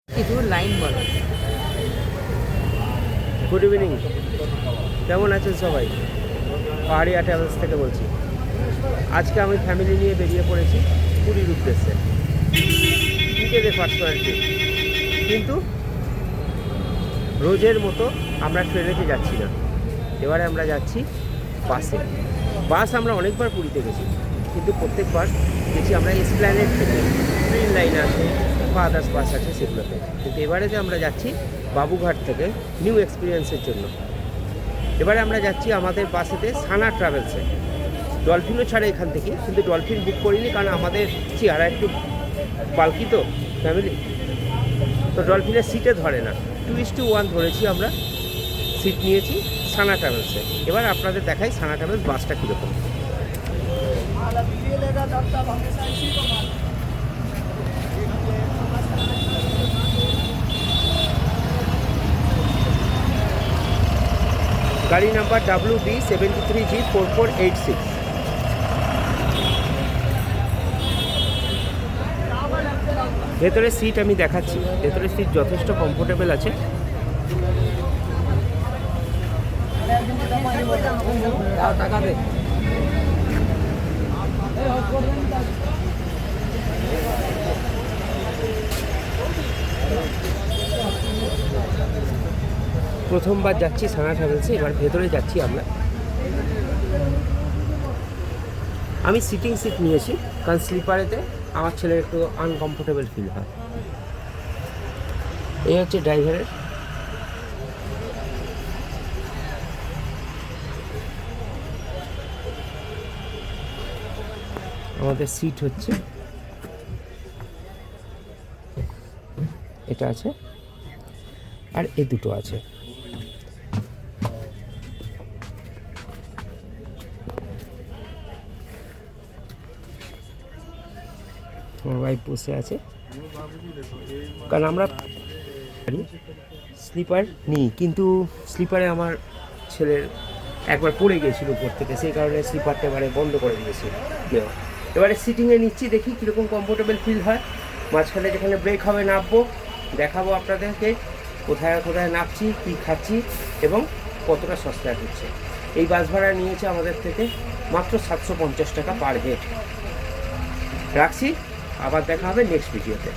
কিছু লাইন বলো। Good evening, কেমন আছেন সবাই? পাহাড়িয়া ট্রাভেলস থেকে বলছি। আজকে আমি ফ্যামিলি নিয়ে বেরিয়ে পড়েছি পুরীর উদ্দেশ্যে। নিজেদের পার্সোনাল ট্রিপ, কিন্তু রোজের মতো আমরা ট্রেনেতে যাচ্ছি না। এবারে আমরা যাচ্ছি বাসে। বাস আমরা অনেকবার পুরীতে গেছি, কিন্তু প্রত্যেকবার গেছি আমরা এসপ্ল্যানেড থেকে, ট্রেন লাইন আছে বা আদার্স বাস আছে সেগুলোতে। কিন্তু এবারে যে আমরা যাচ্ছি বাবুঘাট থেকে নিউ এক্সপিরিয়েন্সের জন্য। এবারে আমরা যাচ্ছি আমাদের বাসেতে সানা ট্রাভেলসে। ডলফিনও ছাড়ে এখান থেকে, কিন্তু ডলফিন বুক করিনি, কারণ আমাদের চেহারা একটু বাল্কি তো ফ্যামিলি, তো ডলফিনের সিটে ধরে না। 2:1 ধরেছি আমরা, সিট নিয়েছি সানা ট্রাভেলসে। এবার আপনাদের দেখাই সানা ট্রাভেলস বাসটা কীরকম। গাড়ি নাম্বার WB73G4486। ভেতরে সিট আমি দেখাচ্ছি, ভেতরে সিট যথেষ্ট কমফোর্টেবল আছে। টাকা দে। প্রথমবার যাচ্ছি সানা ট্রাভেলসে, এবার ভেতরে যাচ্ছি আমরা। আমি সিটিং সিট নিয়েছি, কারণ স্লিপারেতে আমার ছেলের একটু আনকমফোর্টেবল ফিল হয়। এই হচ্ছে ড্রাইভারের। আমাদের সিট হচ্ছে এটা আছে, আর এ দুটো আছে। আমার ওয়াইফ বসে আছে, কারণ আমরা স্লিপার নিই, কিন্তু স্লিপারে আমার ছেলের একবার পড়ে গিয়েছিল উপর থেকে, সেই কারণে স্লিপারটা এবারে বন্ধ করে দিয়েছি নেওয়া। এবারে সিটিংয়ে নিচ্ছি, দেখি কীরকম কমফোর্টেবল ফিল হয়। মাঝখানে যেখানে ব্রেক হবে নামবো, দেখাবো আপনাদেরকে কোথায় কোথায় নামছি, কী খাচ্ছি এবং কতটা সস্তায় হচ্ছে। এই বাস ভাড়া নিয়েছে আমাদের থেকে মাত্র 750 টাকা পার হেড। রাখছি, আবার দেখা হবে নেক্সট ভিডিওতে।